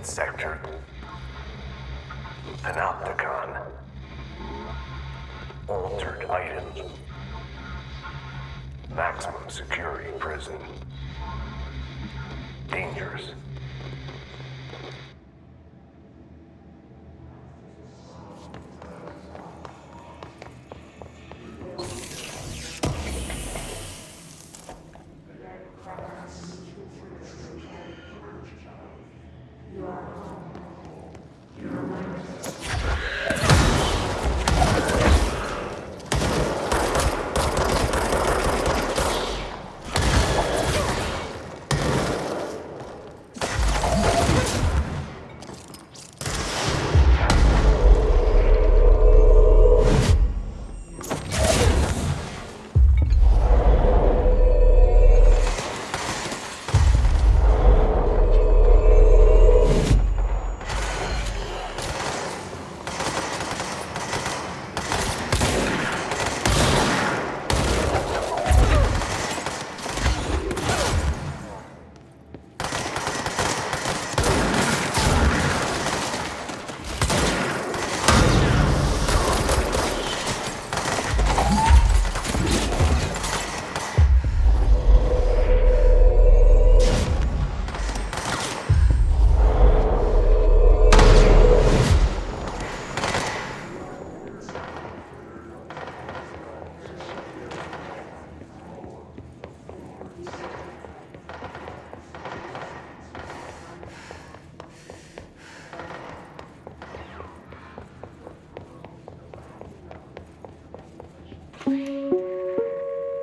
sector. Panopticon. Altered items. Maximum security prison. Dangerous.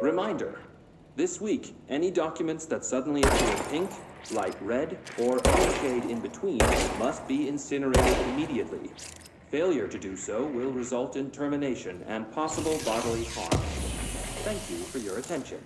Reminder, this week, any documents that suddenly appear pink, light red, or any shade in between must be incinerated immediately. Failure to do so will result in termination and possible bodily harm. Thank you for your attention.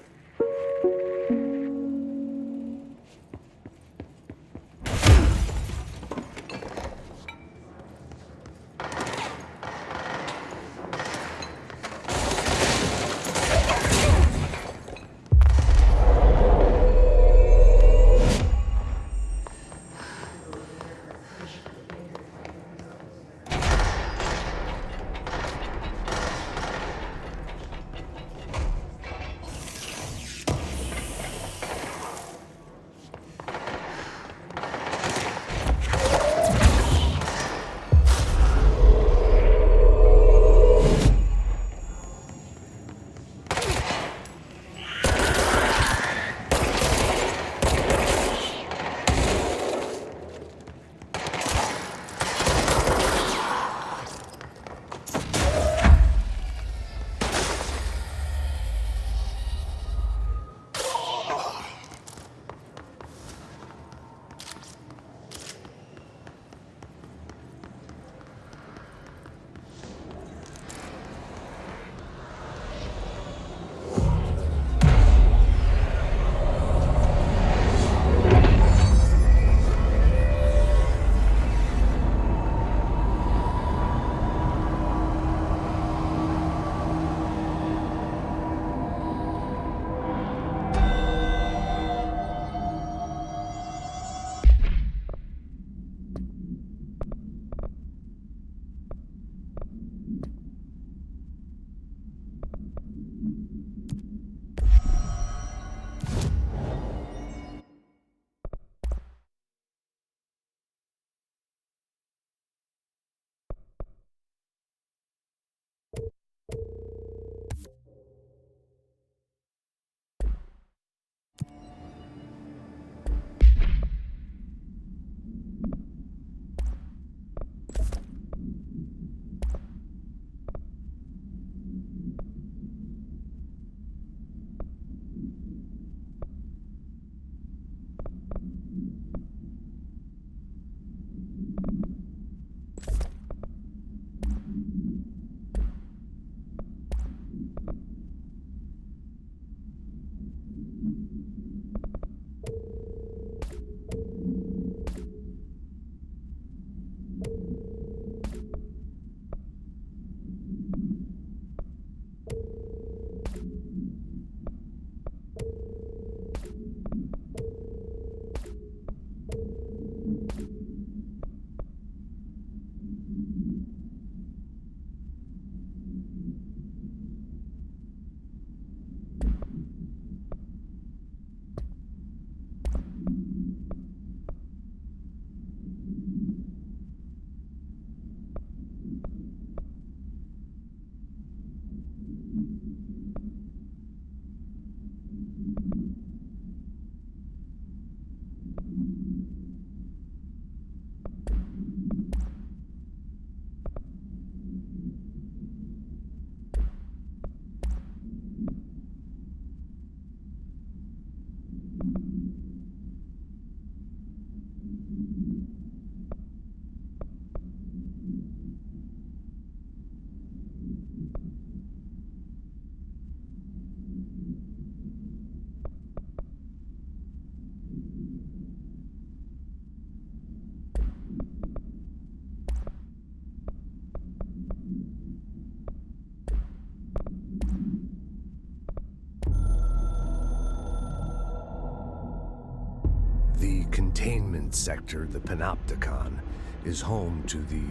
The containment sector, the Panopticon, is home to the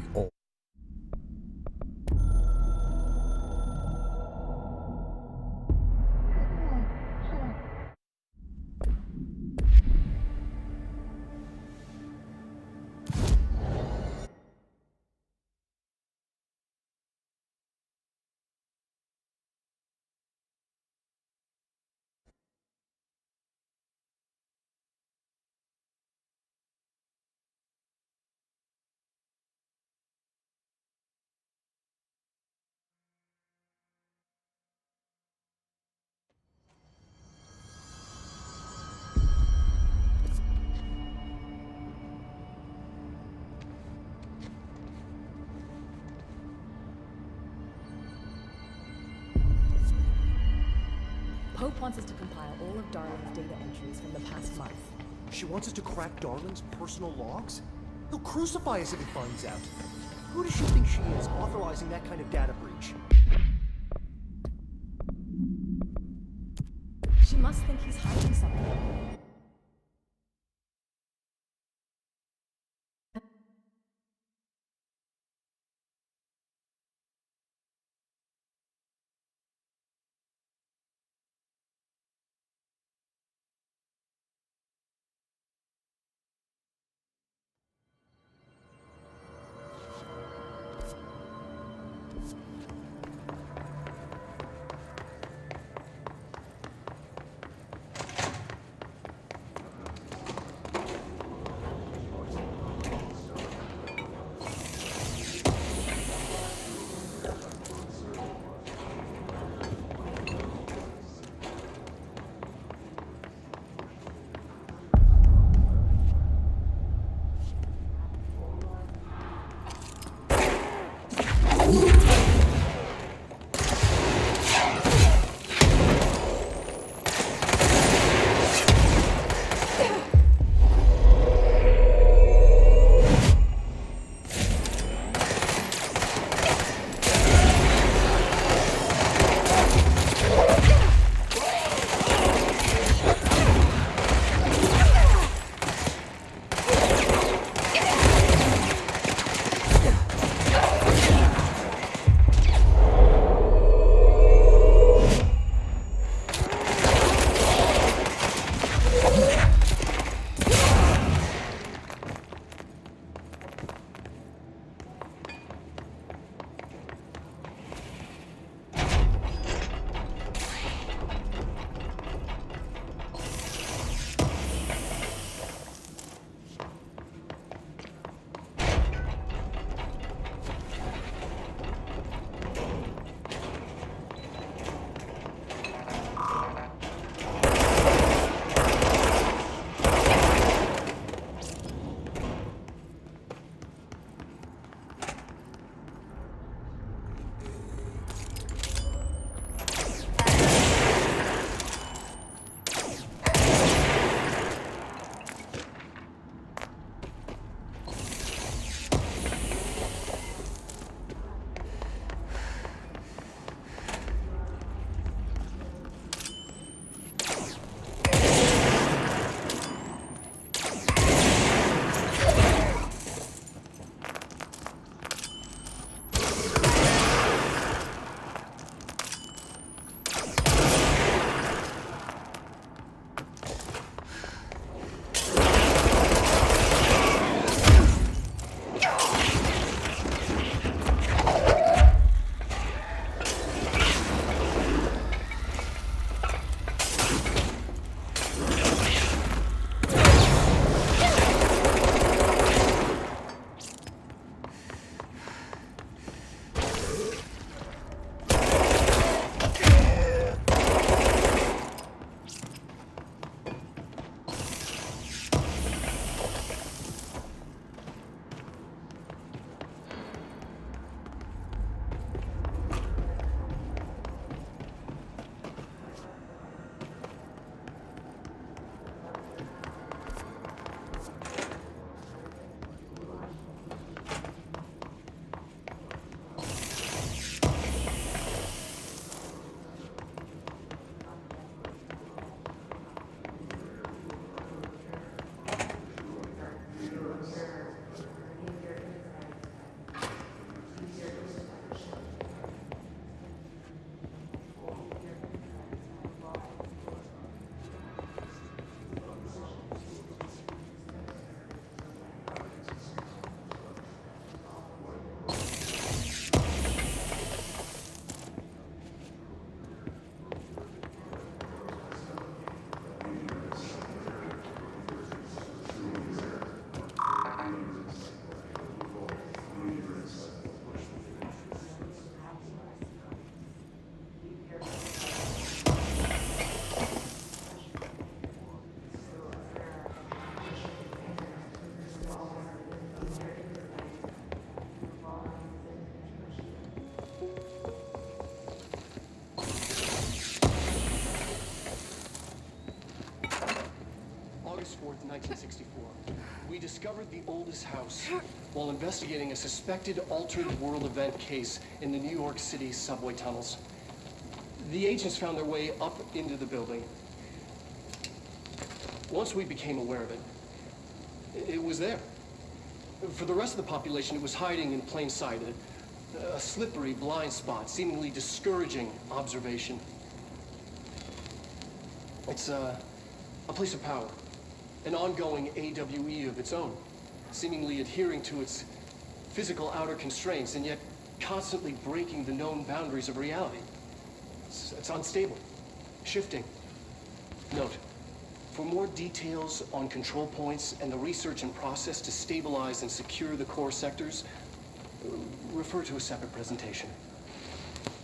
Pope wants us to compile all of Darling's data entries from the past month. She wants us to crack Darling's personal logs? He'll crucify us if he finds out. Who does she think she is, authorizing that kind of data breach? She must think he's hiding something. 24th, 1964, we discovered the oldest house while investigating a suspected altered world event case in the New York City subway tunnels. The agents found their way up into the building. Once we became aware of it, it was there. For the rest of the population, it was hiding in plain sight, a slippery blind spot, seemingly discouraging observation. It's a place of power, an ongoing AWE of its own, seemingly adhering to its physical outer constraints and yet constantly breaking the known boundaries of reality. It's unstable, shifting. Note, for more details on control points and the research and process to stabilize and secure the core sectors, refer to a separate presentation.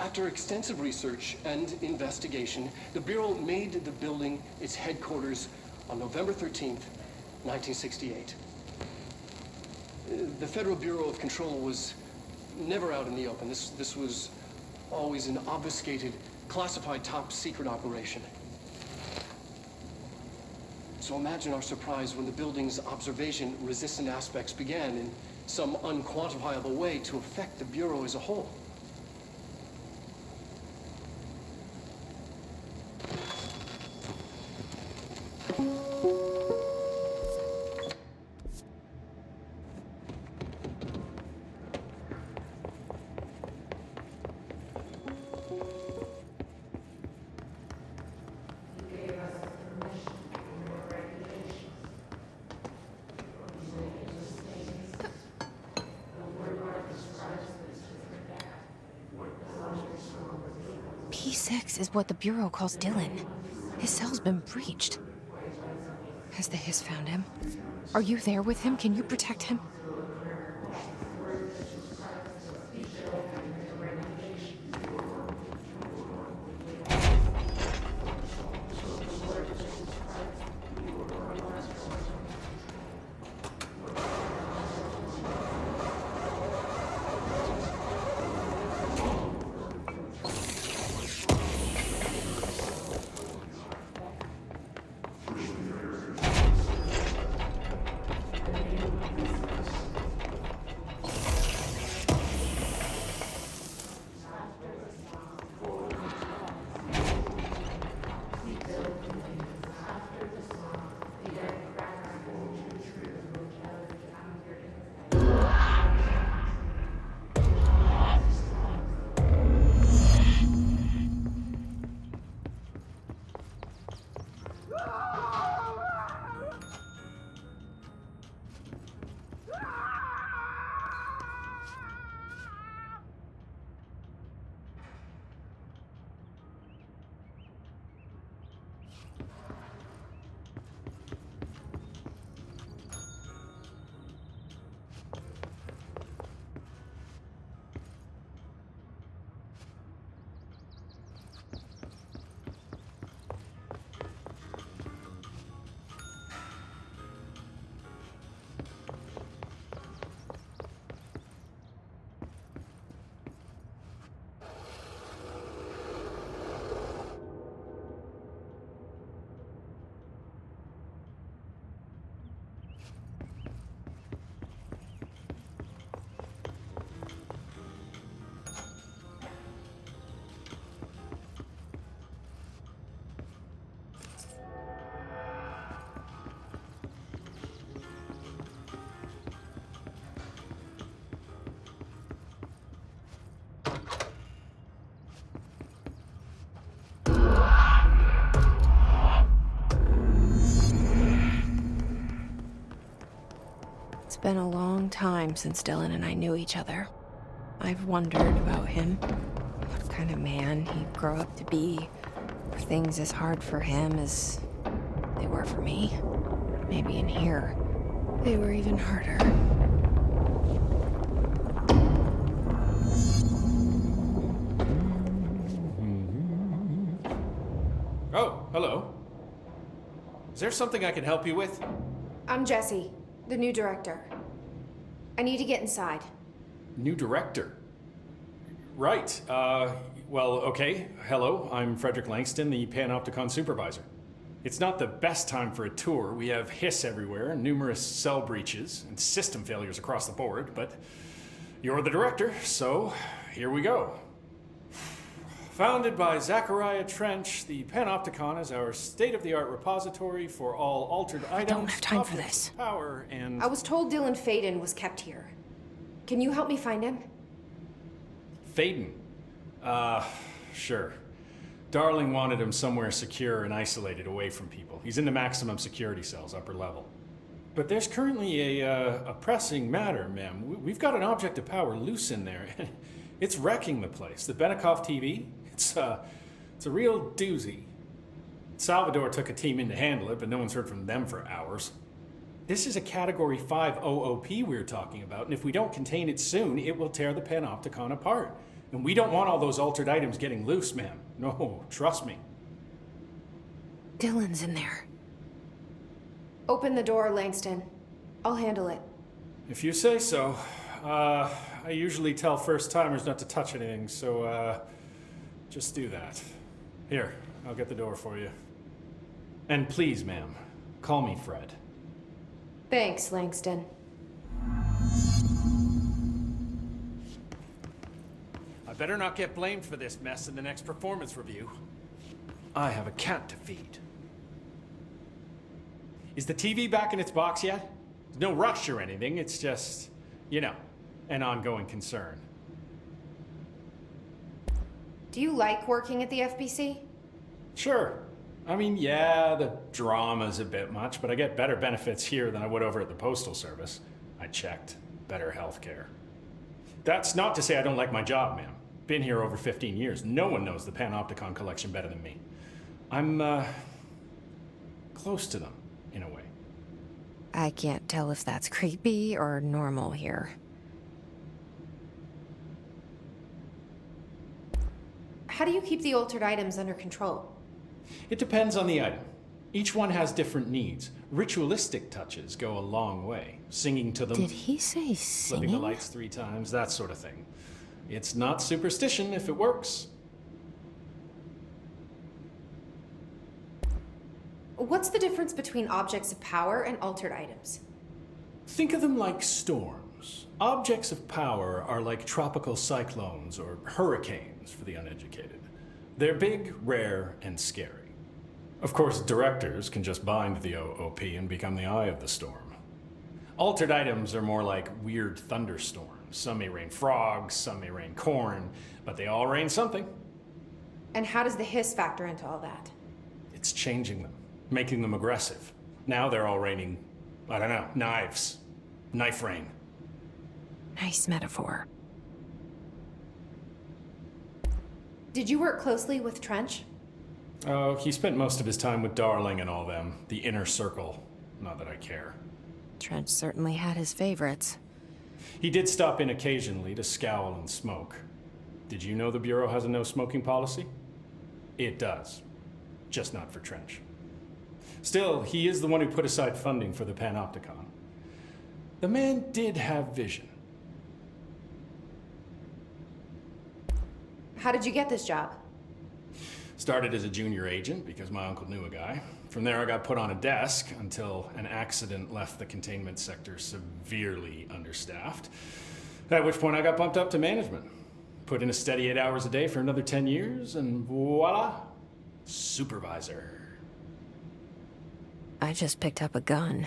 After extensive research and investigation, the Bureau made the building its headquarters on November 13th, 1968. The Federal Bureau of Control was never out in the open. This was always an obfuscated, classified top-secret operation. So imagine our surprise when the building's observation-resistant aspects began in some unquantifiable way to affect the Bureau as a whole. P6 is what the Bureau calls Dylan. His cell's been breached. Has the Hiss found him? Are you there with him? Can you protect him? It's been a long time since Dylan and I knew each other. I've wondered about him, what kind of man he'd grow up to be. Were things as hard for him as they were for me? Maybe in here, they were even harder. Oh, hello. Is there something I can help you with? I'm Jesse, the new director. I need to get inside. New director? Right, well, okay. Hello, I'm Frederick Langston, the Panopticon supervisor. It's not the best time for a tour. We have hiss everywhere, numerous cell breaches, and system failures across the board, but you're the director, so here we go. Founded by Zachariah Trench, the Panopticon is our state-of-the-art repository for all altered items, don't have time for objects this. of power, and... I was told Dylan Faden was kept here. Can you help me find him? Faden? Sure. Darling wanted him somewhere secure and isolated away from people. He's in the maximum security cells, upper level. But there's currently a pressing matter, ma'am. We've got an object of power loose in there. It's wrecking the place. The Benikoff TV, it's a real doozy. Salvador took a team in to handle it, but no one's heard from them for hours. This is a Category 5 OOP we're talking about, and if we don't contain it soon, it will tear the Panopticon apart. And we don't want all those altered items getting loose, ma'am. No, trust me. Dylan's in there. Open the door, Langston. I'll handle it. If you say so. I usually tell first-timers not to touch anything, so, just do that. Here, I'll get the door for you. And please, ma'am, call me Fred. Thanks, Langston. I better not get blamed for this mess in the next performance review. I have a cat to feed. Is the TV back in its box yet? There's no rush or anything, it's just, you know, an ongoing concern. Do you like working at the FBC? Sure. I mean, yeah, the drama's a bit much, but I get better benefits here than I would over at the Postal Service. I checked. Better healthcare. That's not to say I don't like my job, ma'am. Been here over 15 years. No one knows the Panopticon collection better than me. I'm, close to them, in a way. I can't tell if that's creepy or normal here. How do you keep the altered items under control? It depends on the item. Each one has different needs. Ritualistic touches go a long way. Singing to them, Did he say flipping the singing? lights 3 times, that sort of thing. It's not superstition if it works. What's the difference between objects of power and altered items? Think of them like storms. Objects of power are like tropical cyclones or hurricanes for the uneducated. They're big, rare, and scary. Of course, directors can just bind the OOP and become the eye of the storm. Altered items are more like weird thunderstorms. Some may rain frogs, some may rain corn, but they all rain something. And how does the hiss factor into all that? It's changing them, making them aggressive. Now they're all raining, I don't know, knives. Knife rain. Nice metaphor. Did you work closely with Trench? Oh, he spent most of his time with Darling and all them. The inner circle. Not that I care. Trench certainly had his favorites. He did stop in occasionally to scowl and smoke. Did you know the Bureau has a no smoking policy? It does. Just not for Trench. Still, he is the one who put aside funding for the Panopticon. The man did have vision. How did you get this job? Started as a junior agent because my uncle knew a guy. From there I got put on a desk until an accident left the containment sector severely understaffed. At which point I got bumped up to management. Put in a steady 8 hours a day for another 10 years and voila, supervisor. I just picked up a gun.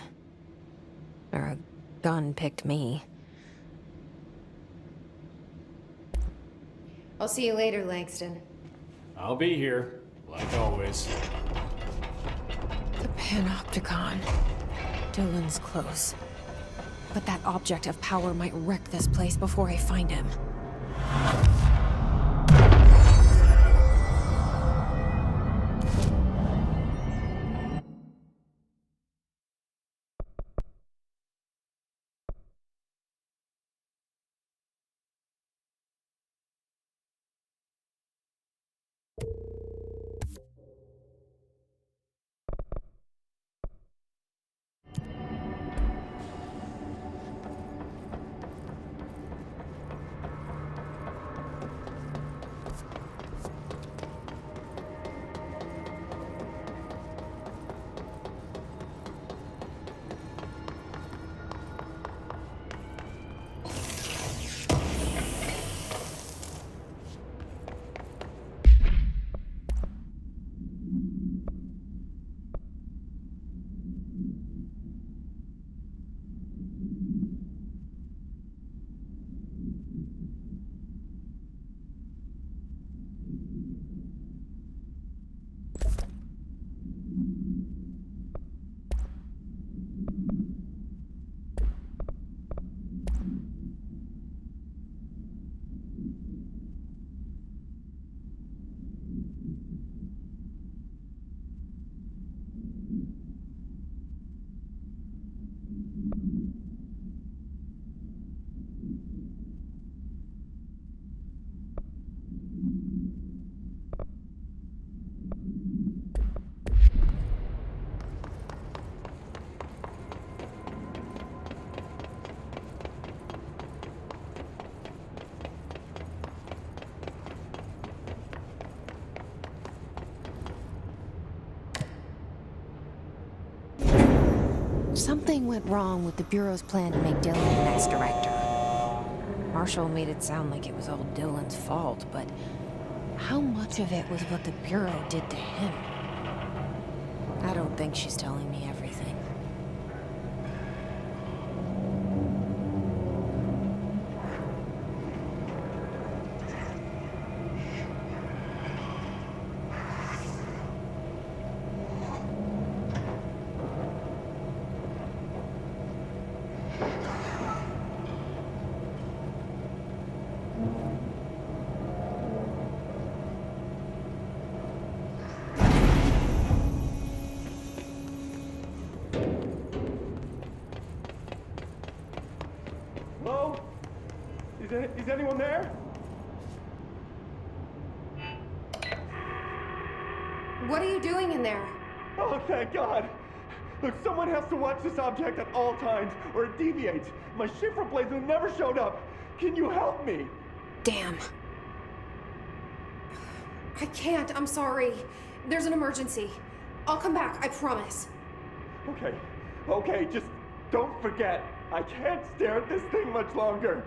Or a gun picked me. I'll see you later, Langston. I'll be here, like always. The Panopticon. Dylan's close. But that object of power might wreck this place before I find him. Something went wrong with the Bureau's plan to make Dylan the next director. Marshall made it sound like it was all Dylan's fault, but how much of it was what the Bureau did to him? I don't think she's telling me everything. Hello? Is anyone there? What are you doing in there? Oh, thank God. Look, someone has to watch this object at all times, or it deviates. My shifter blazer never showed up. Can you help me? Damn. I can't, I'm sorry. There's an emergency. I'll come back, I promise. Okay, just don't forget. I can't stare at this thing much longer.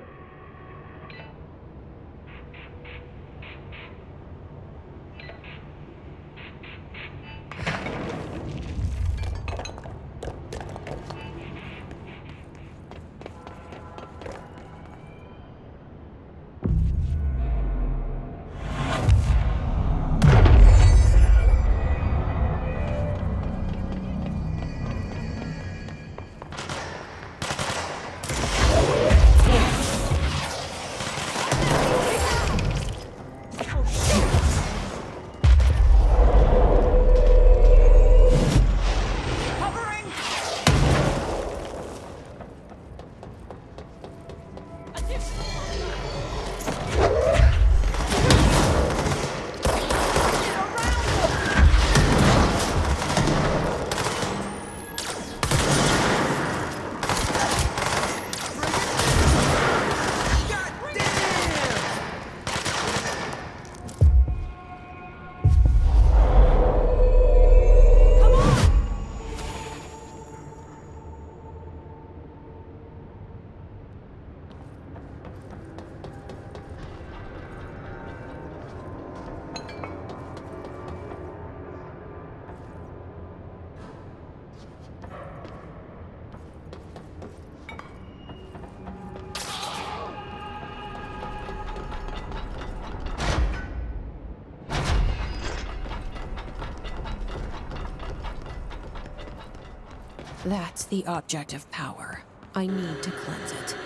That's the object of power. I need to cleanse it.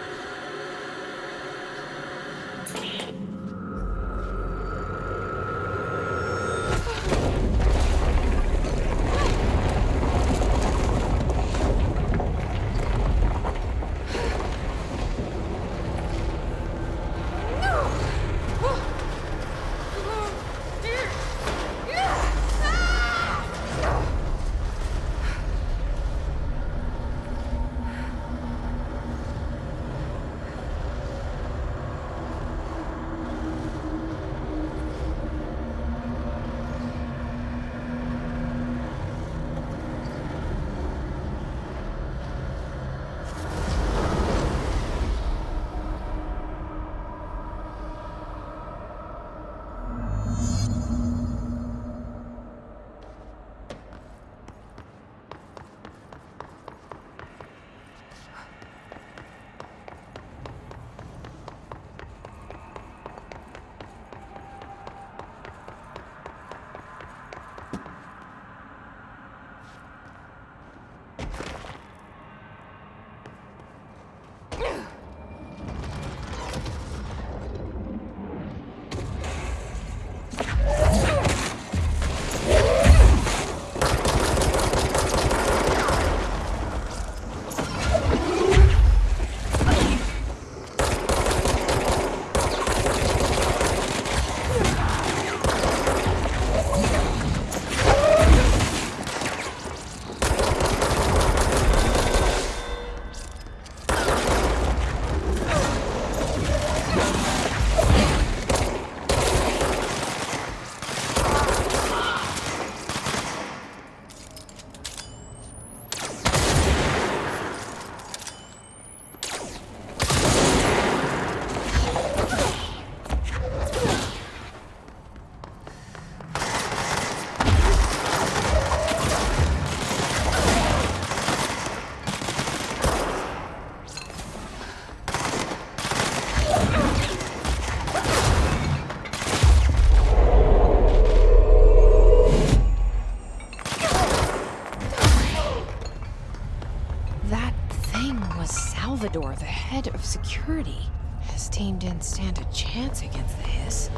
Salvador, the head of security. His team didn't stand a chance against the Hiss.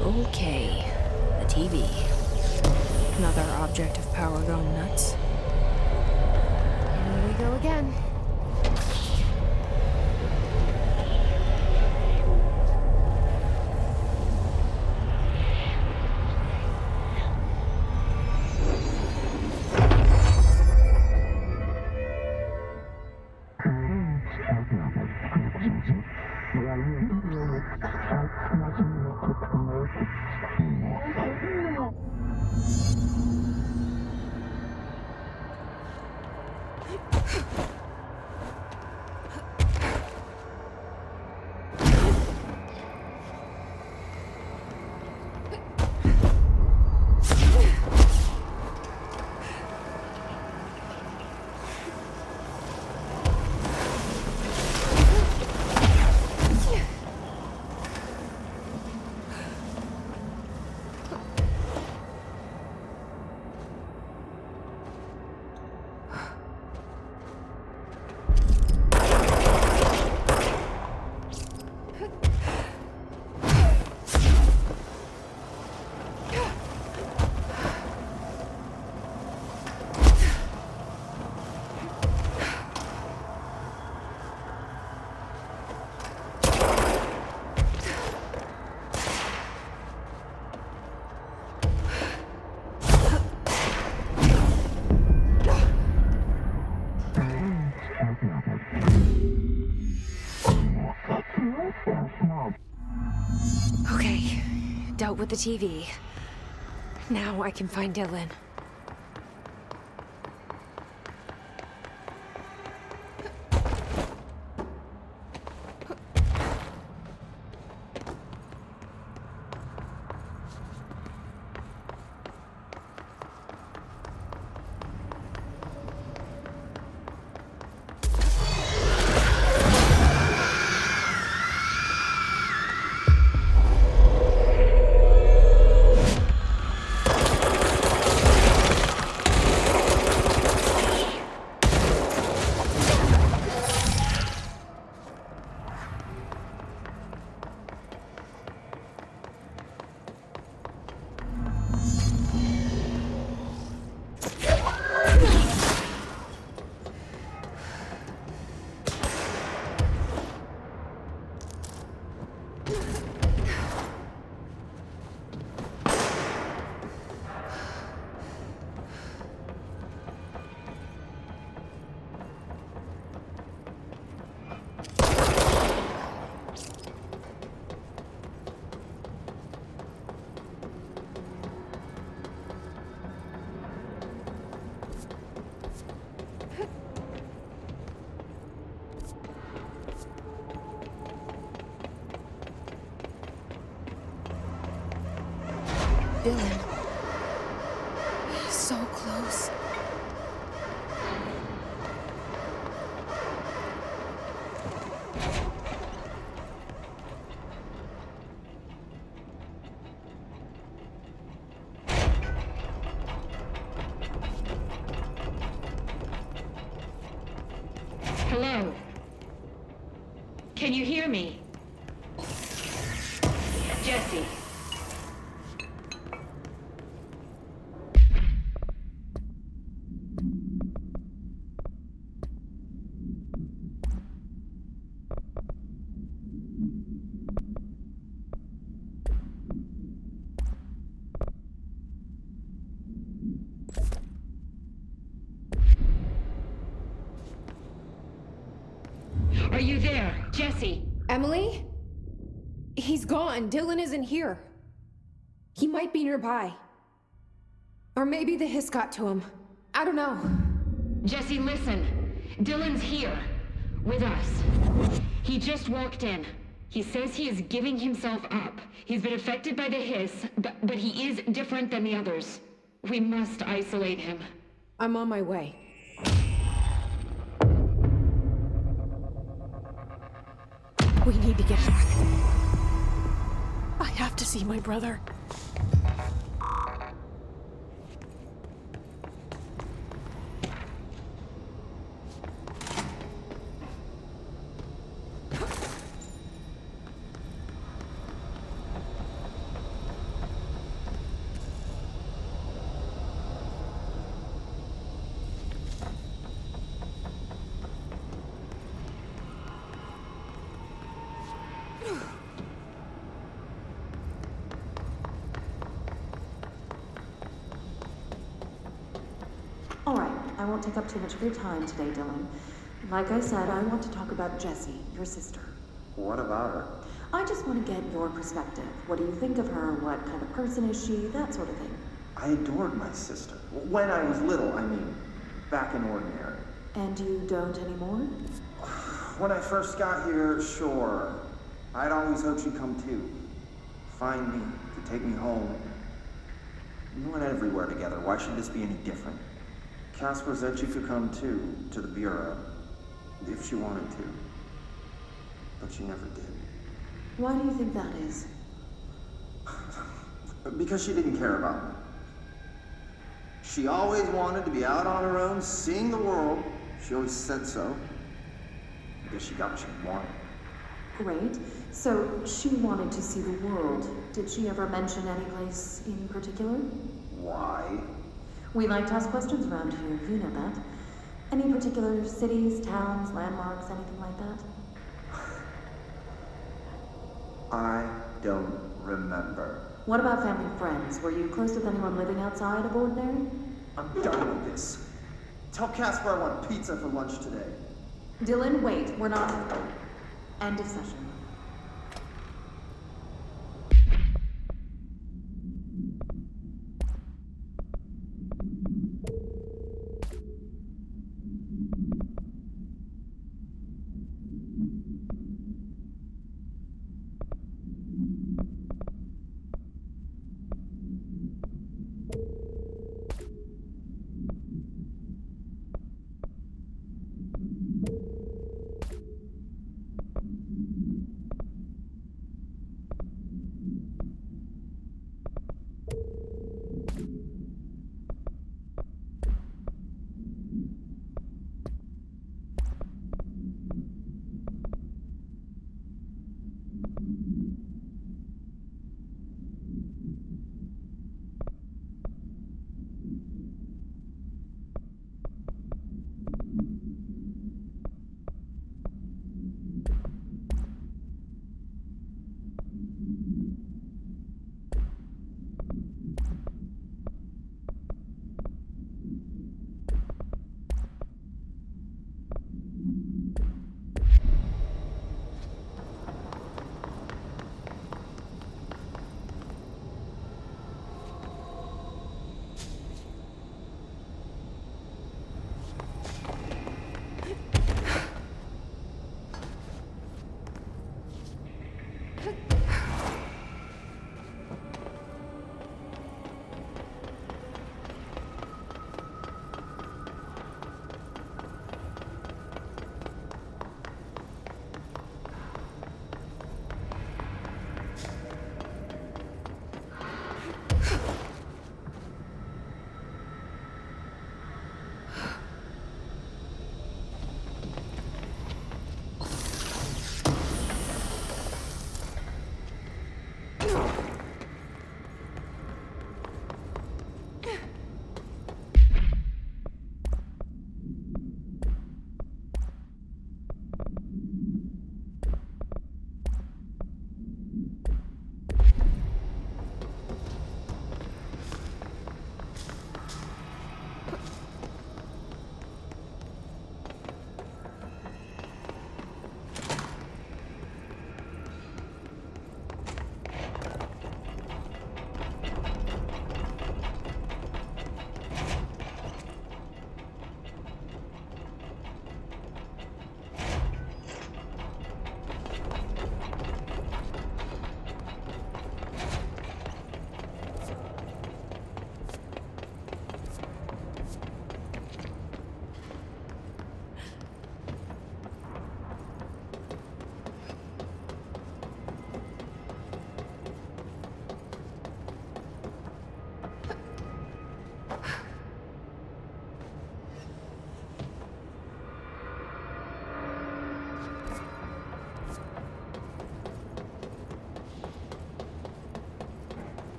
Okay, the TV. Another object of power going nuts. Here we go again. Okay, dealt with the TV. Now I can find Dylan. Dylan. So close. Hello? Can you hear me? Jesse. Are you there, Jesse? Emily? He's gone. Dylan isn't here. He might be nearby. Or maybe the Hiss got to him. I don't know. Jesse, listen. Dylan's here. With us. He just walked in. He says he is giving himself up. He's been affected by the Hiss, but he is different than the others. We must isolate him. I'm on my way. We need to get back. I have to see my brother. Alright, I won't take up too much of your time today, Dylan. Like I said, I want to talk about Jessie, your sister. What about her? I just want to get your perspective. What do you think of her? What kind of person is she? That sort of thing. I adored my sister. When I was little, I mean. Back in Ordinary. And you don't anymore? When I first got here, sure. I'd always hoped she'd come too. Find me, to take me home. We went everywhere together. Why should this be any different? Casper said she could come too, to the Bureau. If she wanted to. But she never did. Why do you think that is? Because she didn't care about me. She always wanted to be out on her own, seeing the world. She always said so. I guess she got what she wanted. Great. So, she wanted to see the world. Did she ever mention any place in particular? Why? We like to ask questions around here, you know that. Any particular cities, towns, landmarks, anything like that? I don't remember. What about family and friends? Were you close with anyone living outside of Ordinary? I'm done with this. Tell Casper I want pizza for lunch today. Dylan, wait. We're not... End of session.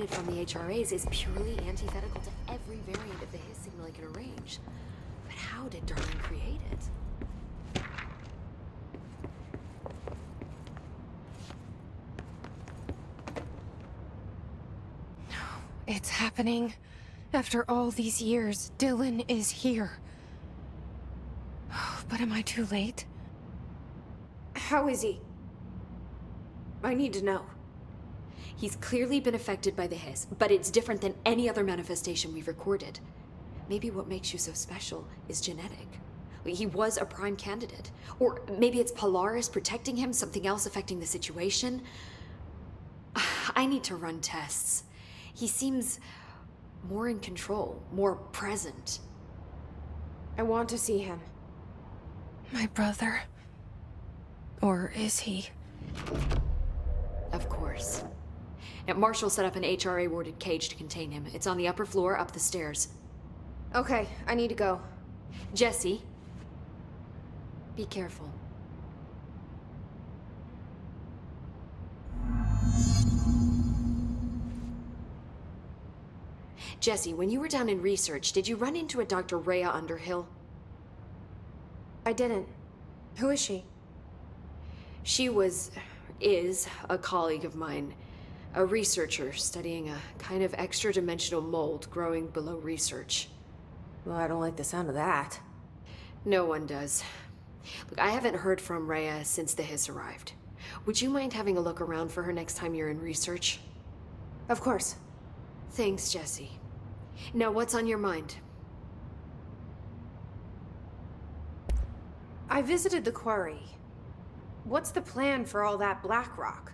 emitted from the HRAs is purely antithetical to every variant of the Hiss signal it can arrange. But how did Darling create it? It's happening. After all these years, Dylan is here. But am I too late? How is he? I need to know. He's clearly been affected by the Hiss, but it's different than any other manifestation we've recorded. Maybe what makes you so special is genetic. He was a prime candidate. Or maybe it's Polaris protecting him, something else affecting the situation. I need to run tests. He seems more in control, more present. I want to see him. My brother. Or is he? Of course. Now, Marshall set up an HRA-warded cage to contain him. It's on the upper floor, up the stairs. Okay, I need to go. Jesse, be careful. Jesse, when you were down in research, did you run into a Dr. Rhea Underhill? I didn't. Who is she? She is a colleague of mine. A researcher studying a kind of extra-dimensional mold growing below research. Well, I don't like the sound of that. No one does. Look, I haven't heard from Rhea since the Hiss arrived. Would you mind having a look around for her next time you're in research? Of course. Thanks, Jesse. Now, what's on your mind? I visited the quarry. What's the plan for all that Blackrock?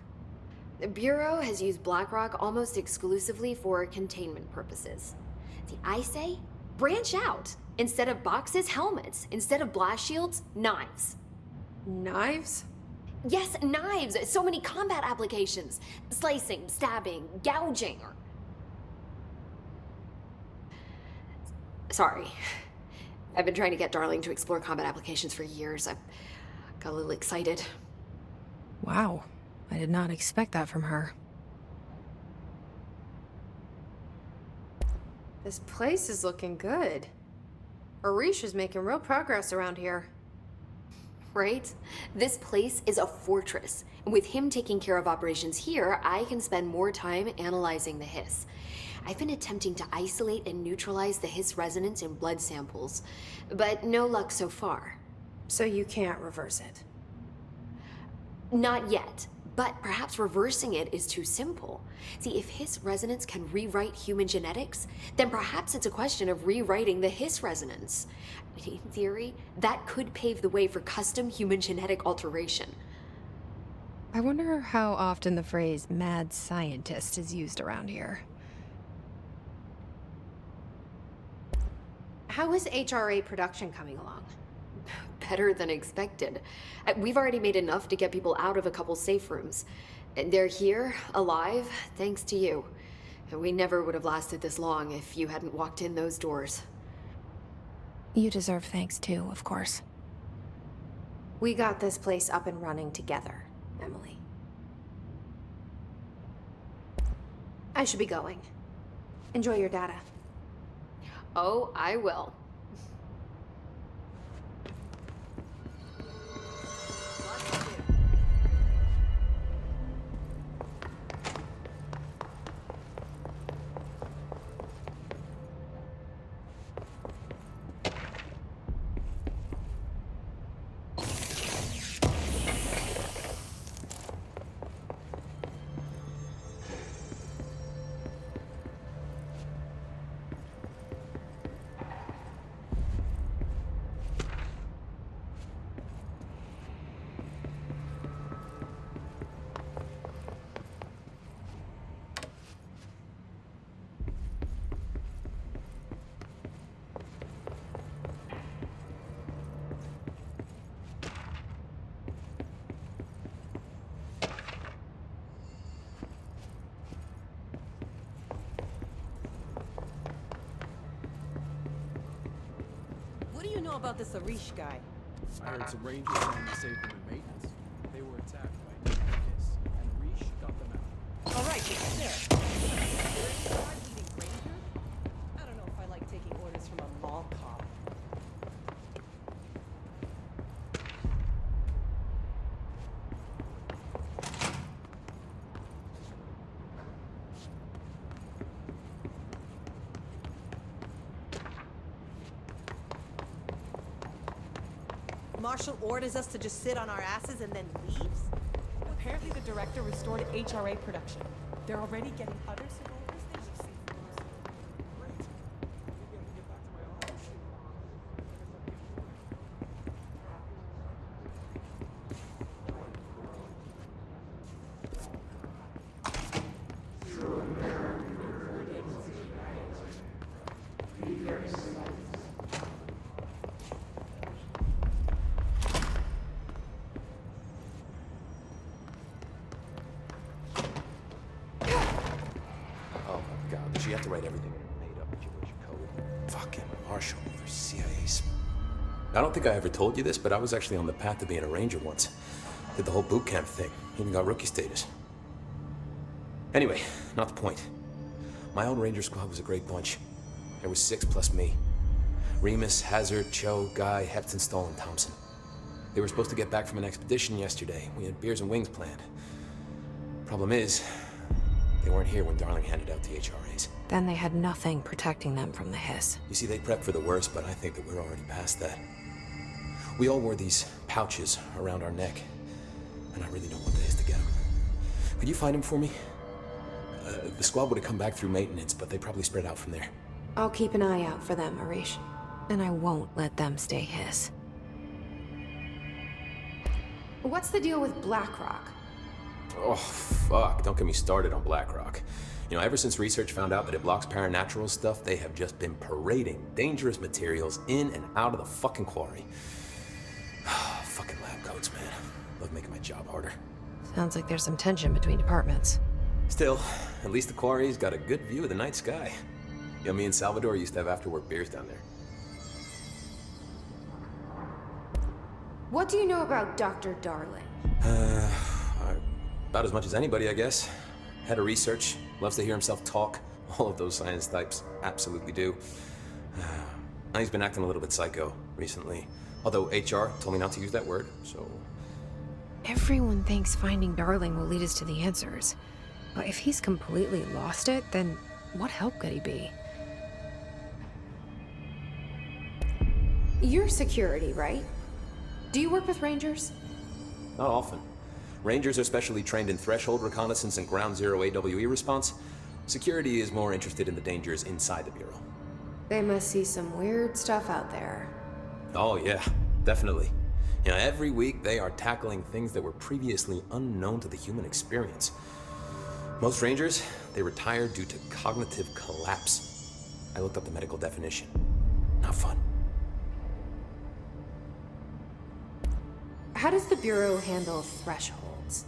The Bureau has used Blackrock almost exclusively for containment purposes. See, I say, branch out. Instead of boxes, helmets. Instead of blast shields, knives. Knives? Yes, knives! So many combat applications. Slicing, stabbing, gouging. Sorry. I've been trying to get Darling to explore combat applications for years. I got a little excited. Wow. I did not expect that from her. This place is looking good. Arish is making real progress around here. Right? This place is a fortress. And with him taking care of operations here, I can spend more time analyzing the Hiss. I've been attempting to isolate and neutralize the Hiss resonance in blood samples, but no luck so far. So you can't reverse it? Not yet, but perhaps reversing it is too simple. See, if Hiss resonance can rewrite human genetics, then perhaps it's a question of rewriting the Hiss resonance. In theory, that could pave the way for custom human genetic alteration. I wonder how often the phrase mad scientist is used around here. How is HRA production coming along? Better than expected. We've already made enough to get people out of a couple safe rooms. They're here, alive, thanks to you. We never would have lasted this long if you hadn't walked in those doors. You deserve thanks too, of course. We got this place up and running together, Emily. I should be going. Enjoy your data. Oh, I will. What do you know about this Arish guy? I heard some Rangers trying to save them in maintenance. They were attacked by Hiss, and Arish got them out. All right, it's there. Marshall orders us to just sit on our asses and then leaves? Apparently the director restored HRA production. They're already getting other civil Oh my god, did she have to write everything in made up gibberish code? Fucking Marshall, their CIA I don't think I ever told you this, but I was actually on the path to being a ranger once. Did the whole boot camp thing, even got rookie status. Anyway, not the point. My old ranger squad was a great bunch. There was 6 plus me. Remus, Hazard, Cho, Guy, Hepton, Stoll, and Thompson. They were supposed to get back from an expedition yesterday. We had beers and wings planned. Problem is, they weren't here when Darling handed out the HRAs. Then they had nothing protecting them from the hiss. You see, they prepped for the worst, but I think that we're already past that. We all wore these pouches around our neck, and I really don't want the hiss to get them. Could you find them for me? The squad would have come back through maintenance, but they probably spread out from there. I'll keep an eye out for them, Arish. And I won't let them stay hiss. What's the deal with BlackRock? Oh, fuck. Don't get me started on BlackRock. You know, ever since research found out that it blocks paranatural stuff, they have just been parading dangerous materials in and out of the fucking quarry. Fucking lab coats, man. Love making my job harder. Sounds like there's some tension between departments. Still, at least the quarry's got a good view of the night sky. You know, me and Salvador used to have after-work beers down there. What do you know about Dr. Darling? About as much as anybody, I guess. Head of research, loves to hear himself talk. All of those science types absolutely do. He's been acting a little bit psycho recently. Although HR told me not to use that word, so... Everyone thinks finding Darling will lead us to the answers. But if he's completely lost it, then what help could he be? You're security, right? Do you work with Rangers? Not often. Rangers are specially trained in threshold reconnaissance and ground zero AWE response. Security is more interested in the dangers inside the Bureau. They must see some weird stuff out there. Oh yeah, definitely. You know, every week they are tackling things that were previously unknown to the human experience. Most Rangers, they retire due to cognitive collapse. I looked up the medical definition. Not fun. How does the Bureau handle thresholds?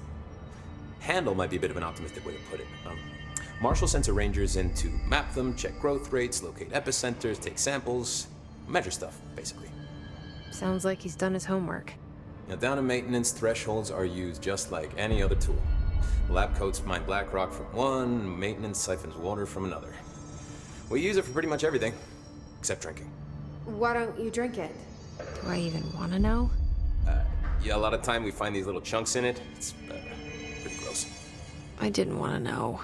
Handle might be a bit of an optimistic way to put it. Marshall sends her Rangers in to map them, check growth rates, locate epicenters, take samples, measure stuff, basically. Sounds like he's done his homework. Now, down in maintenance, thresholds are used just like any other tool. The lab coats mine BlackRock from one, maintenance siphons water from another. We use it for pretty much everything, except drinking. Why don't you drink it? Do I even want to know? Yeah, a lot of time we find these little chunks in it. It's pretty gross. I didn't want to know.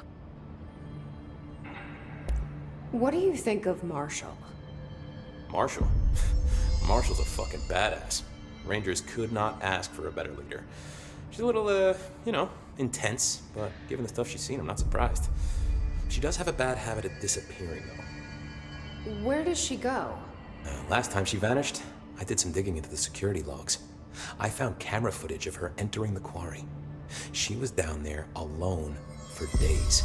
What do you think of Marshall? Marshall? Marshall's a fucking badass. Rangers could not ask for a better leader. She's a little, you know, intense, but given the stuff she's seen, I'm not surprised. She does have a bad habit of disappearing, though. Where does she go? Last time she vanished, I did some digging into the security logs. I found camera footage of her entering the quarry. She was down there alone for days.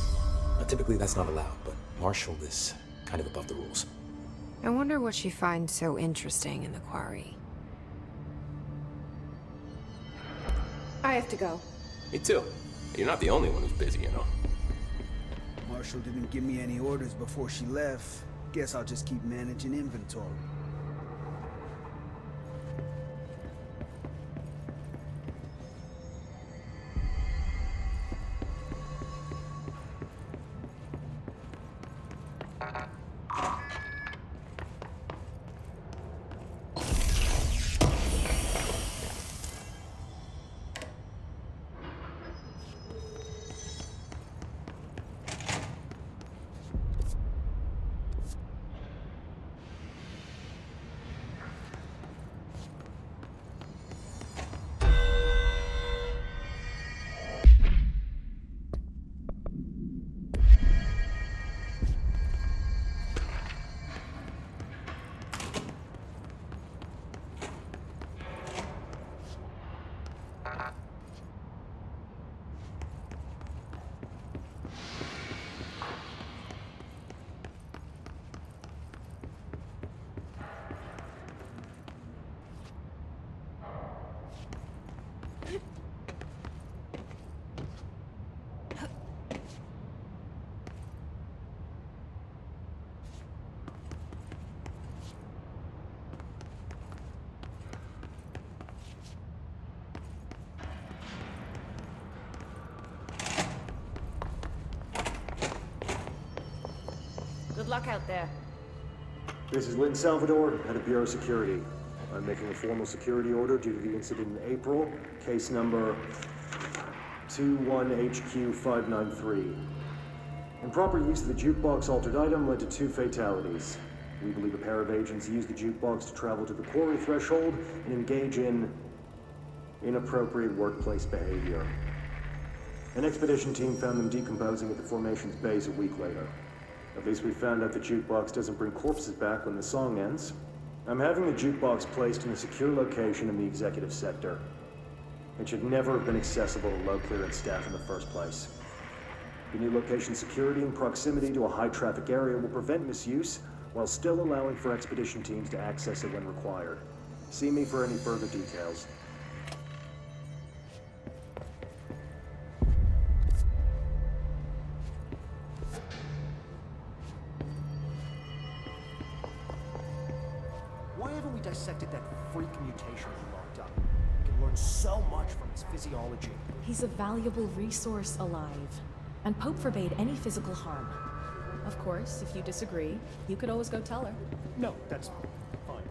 Now, typically that's not allowed, but Marshall is kind of above the rules. I wonder what she finds so interesting in the quarry. I have to go. Me too. You're not the only one who's busy, you know. Marshall didn't give me any orders before she left. Guess I'll just keep managing inventory. luck out there. This is Lynn Salvador, head of Bureau Security. I'm making a formal security order due to the incident in April, case number 21HQ593. Improper use of the jukebox altered item led to 2 fatalities. We believe a pair of agents used the jukebox to travel to the quarry threshold and engage in inappropriate workplace behavior. An expedition team found them decomposing at the formation's base a week later. At least we found out the jukebox doesn't bring corpses back when the song ends. I'm having the jukebox placed in a secure location in the executive sector. It should never have been accessible to low clearance staff in the first place. The new location security and proximity to a high traffic area will prevent misuse while still allowing for expedition teams to access it when required. See me for any further details. Why haven't we dissected that freak mutation he locked up? We can learn so much from its physiology. He's a valuable resource alive, and Pope forbade any physical harm. Of course, if you disagree, you could always go tell her. No, that's fine.